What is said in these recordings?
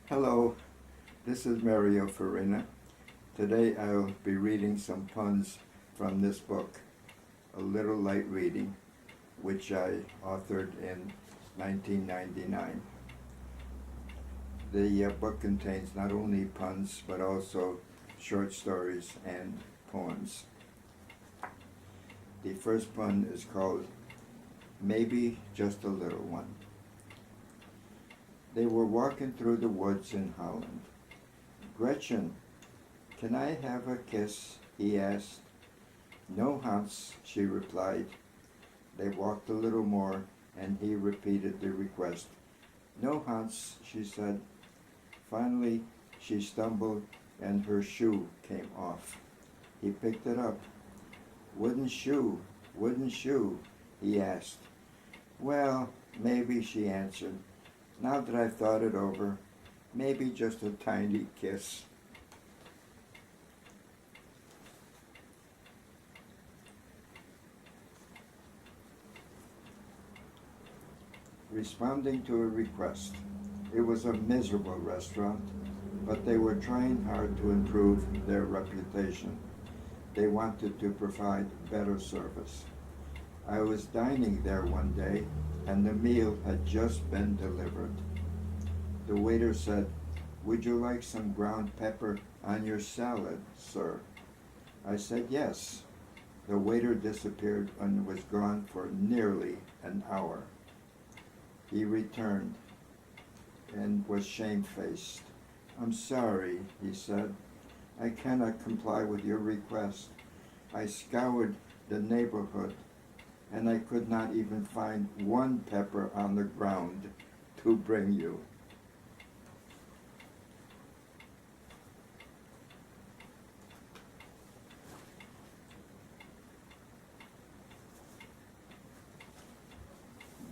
Hello, this is Mario Farina. Today I'll be reading some puns from this book, A Little Light Reading, which I authored in 1999. The book contains not only puns but also short stories and poems. The first pun is called Maybe Just a Little One. They were walking through the woods in Holland. Gretchen, can I have a kiss? He asked. No, Hans, she replied. They walked a little more, and he repeated the request. No, Hans, she said. Finally, she stumbled, and her shoe came off. He picked it up. Wooden shoe, he asked. Well, maybe, she answered. Now that I've thought it over, maybe just a tiny kiss. Responding to a request. It was a miserable restaurant, but they were trying hard to improve their reputation. They wanted to provide better service. I was dining there one day, and the meal had just been delivered. The waiter said, Would you like some ground pepper on your salad, sir? I said yes. The waiter disappeared and was gone for nearly an hour. He returned and was shamefaced. I'm sorry, he said. I cannot comply with your request. I scoured the neighborhood, and I could not even find one pepper on the ground to bring you.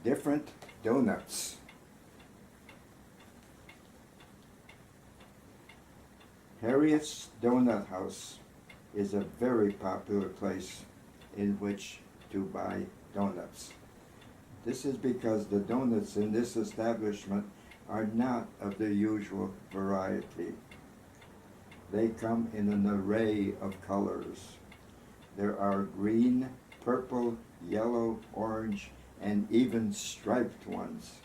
Different donuts. Harriet's Donut House is a very popular place in which to buy donuts. This is because the donuts in this establishment are not of the usual variety. They come in an array of colors. There are green, purple, yellow, orange, and even striped ones.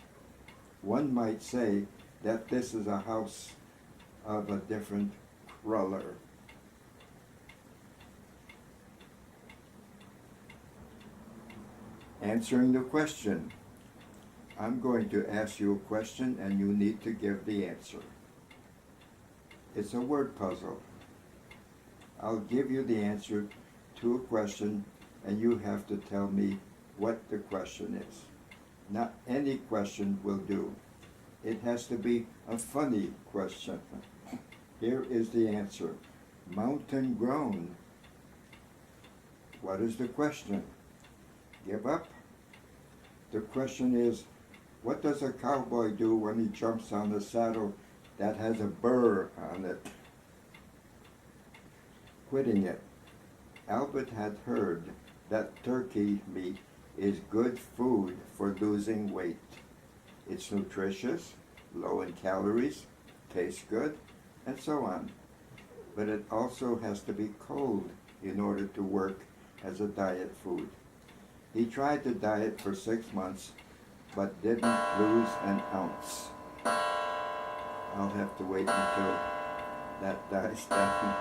One might say that this is a house of a different color. Answering the question. I'm going to ask you a question and you need to give the answer. It's a word puzzle. I'll give you the answer to a question and you have to tell me what the question is. Not any question will do. It has to be a funny question. Here is the answer. Mountain grown. What is the question? Give up? The question is, what does a cowboy do when he jumps on a saddle that has a burr on it? Quitting it. Albert had heard that turkey meat is good food for losing weight. It's nutritious, low in calories, tastes good, and so on. But it also has to be cold in order to work as a diet food. He tried the diet for 6 months, but didn't lose an ounce. I'll have to wait until that dies down.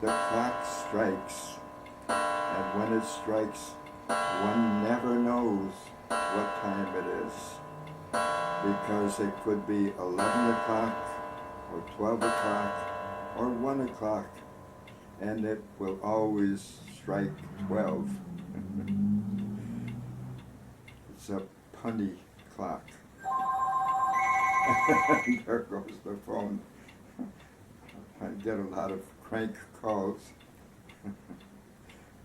The clock strikes, and when it strikes, one never knows what time it is, because it could be 11 o'clock, or 12 o'clock, or 1 o'clock, and it will always strike 12. It's a punny clock. There goes the phone. I get a lot of crank calls,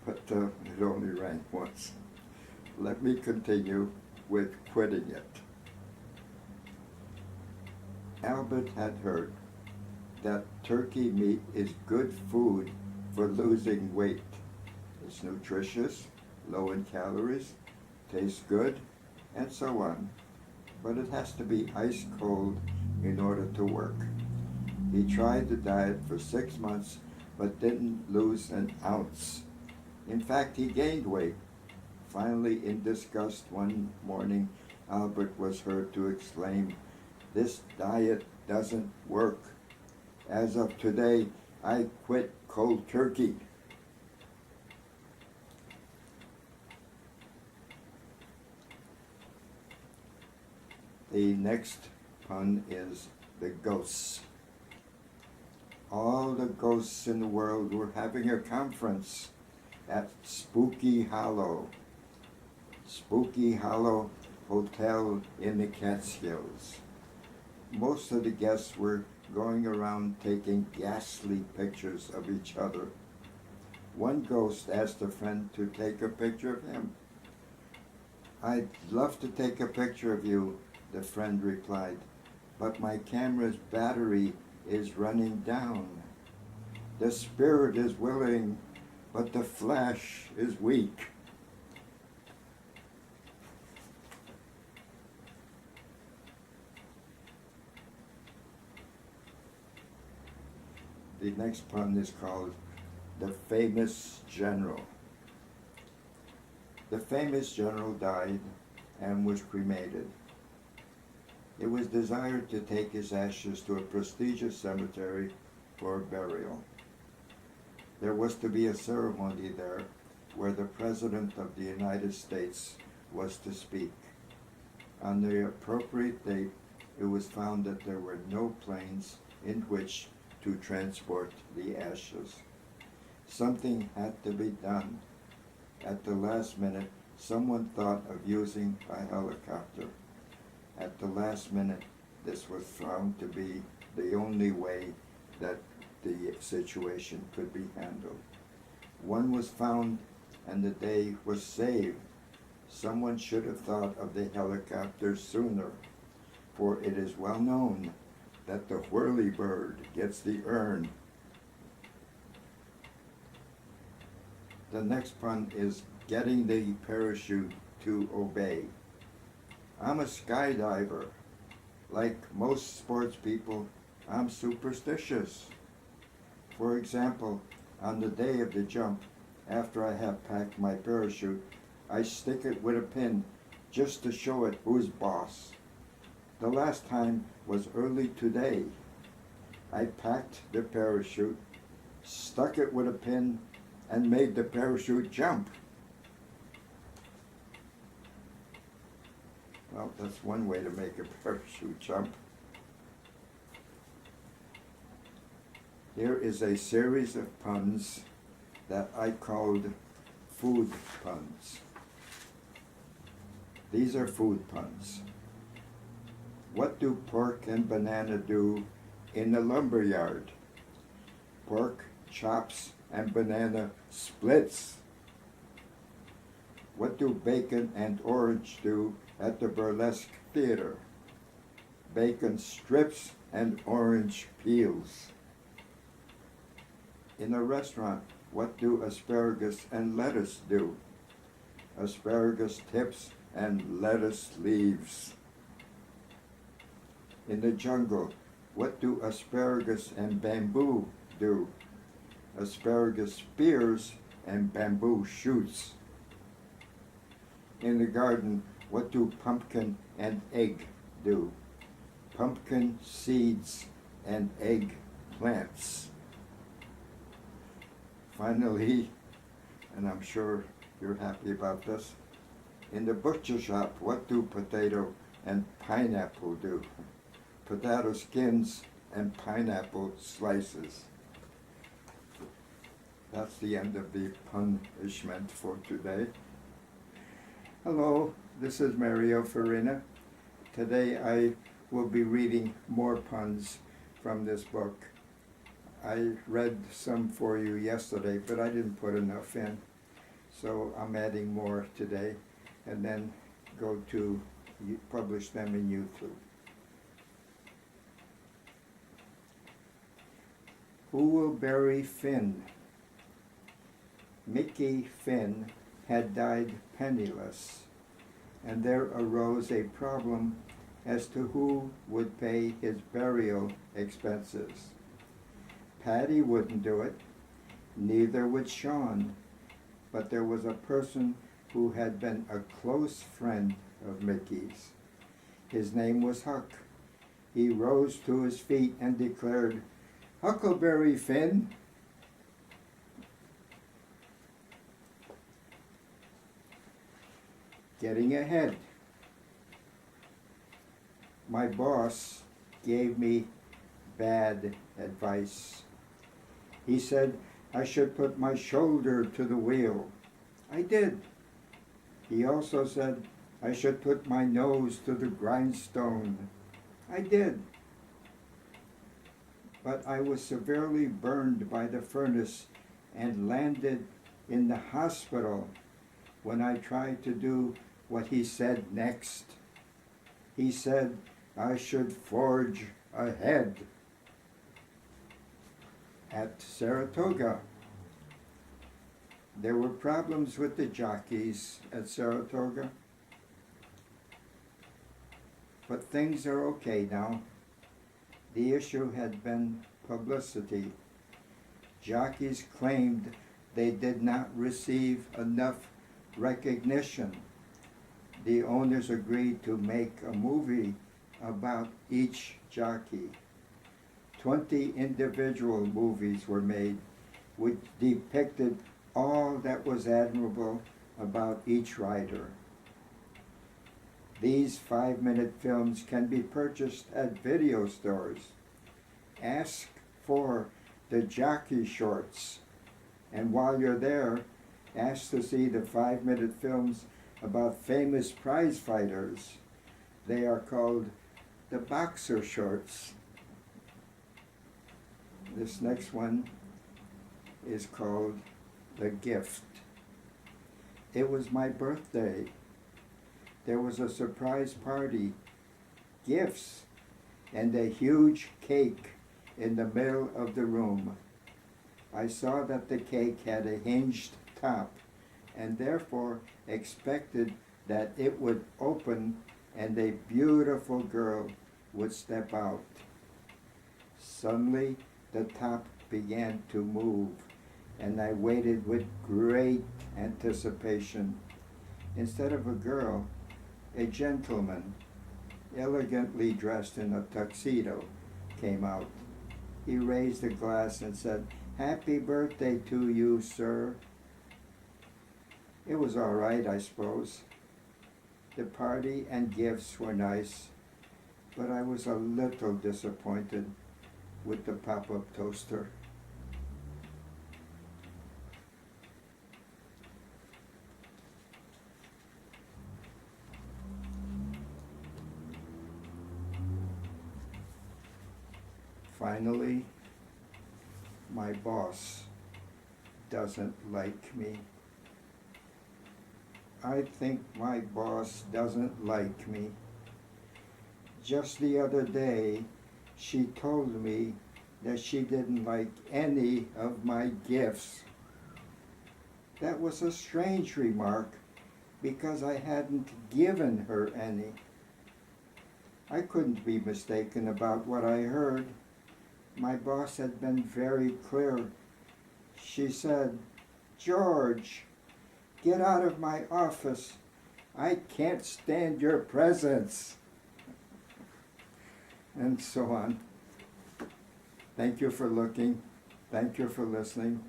but it only rang once. Let me continue with quitting it. Albert had heard that turkey meat is good food for losing weight. It's nutritious, low in calories, tastes good, and so on. but it has to be ice cold in order to work. He tried the diet for 6 months but didn't lose an ounce. In fact, he gained weight. Finally, in disgust one morning, Albert was heard to exclaim, "This diet doesn't work. As of today, I quit cold turkey." The next pun is the ghosts. All the ghosts in the world were having a conference at Spooky Hollow. Spooky Hollow Hotel in the Catskills. Most of the guests were going around taking ghastly pictures of each other. One ghost asked a friend to take a picture of him. "I'd love to take a picture of you," the friend replied, "but my camera's battery is running down. The spirit is willing, but the flesh is weak." The next pun is called the famous general. The famous general died and was cremated. It was desired to take his ashes to a prestigious cemetery for burial. There was to be a ceremony there where the President of the United States was to speak. On the appropriate date, it was found that there were no planes in which to transport the ashes. Something had to be done. At the last minute, someone thought of using a helicopter. At the last minute, this was found to be the only way that the situation could be handled. One was found and the day was saved. Someone should have thought of the helicopter sooner, for it is well known that the whirlybird gets the urn. The next pun is getting the parachute to obey. I'm a skydiver. Like most sports people, I'm superstitious. For example, on the day of the jump, after I have packed my parachute, I stick it with a pin just to show it who's boss. The last time was early today. I packed the parachute, stuck it with a pin, and made the parachute jump. Well, that's one way to make a parachute jump. Here is a series of puns that I called food puns. These are food puns. What do pork and banana do in the lumber yard? Pork chops and banana splits. What do bacon and orange do at the burlesque theater? Bacon strips and orange peels. In a restaurant, what do asparagus and lettuce do? Asparagus tips and lettuce leaves. In the jungle, what do asparagus and bamboo do? Asparagus spears and bamboo shoots. In the garden, what do pumpkin and egg do? Pumpkin seeds and egg plants. Finally, and I'm sure you're happy about this, in the butcher shop, what do potato and pineapple do? Potato skins and pineapple slices. That's the end of the punishment for today. Hello, this is Mario Farina. Today I will be reading more puns from this book. I read some for you yesterday, but I didn't put enough in. So I'm adding more today and then go to publish them in YouTube. Who will bury Finn? Mickey Finn had died penniless, and there arose a problem as to who would pay his burial expenses. Patty wouldn't do it, neither would Sean, but there was a person who had been a close friend of Mickey's. His name was Huck. He rose to his feet and declared, "Huckleberry Finn." Getting ahead. My boss gave me bad advice. He said I should put my shoulder to the wheel. I did. He also said I should put my nose to the grindstone. I did. But I was severely burned by the furnace and landed in the hospital when I tried to do what he said next. He said I should forge ahead. At Saratoga, there were problems with the jockeys at Saratoga, but things are okay now. The issue had been publicity. Jockeys claimed they did not receive enough recognition. The owners agreed to make a movie about each jockey. 20 individual movies were made which depicted all that was admirable about each rider. These 5-minute films can be purchased at video stores. Ask for the jockey shorts, and while you're there, ask to see the 5-minute films about famous prize fighters. They are called the boxer shorts. This next one is called The Gift. It was my birthday. There was a surprise party, gifts, and a huge cake in the middle of the room. I saw that the cake had a hinged top and therefore expected that it would open and a beautiful girl would step out. Suddenly, the top began to move, and I waited with great anticipation. Instead of a girl, a gentleman, elegantly dressed in a tuxedo, came out. He raised a glass and said, "Happy birthday to you, sir." It was all right, I suppose. The party and gifts were nice, but I was a little disappointed with the pop-up toaster. Finally, my boss doesn't like me. I think my boss doesn't like me. Just the other day, she told me that she didn't like any of my gifts. That was a strange remark because I hadn't given her any. I couldn't be mistaken about what I heard. My boss had been very clear. She said, "George, get out of my office. I can't stand your presence." And so on. Thank you for looking. Thank you for listening.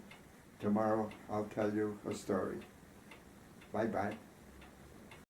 Tomorrow I'll tell you a story. Bye-bye.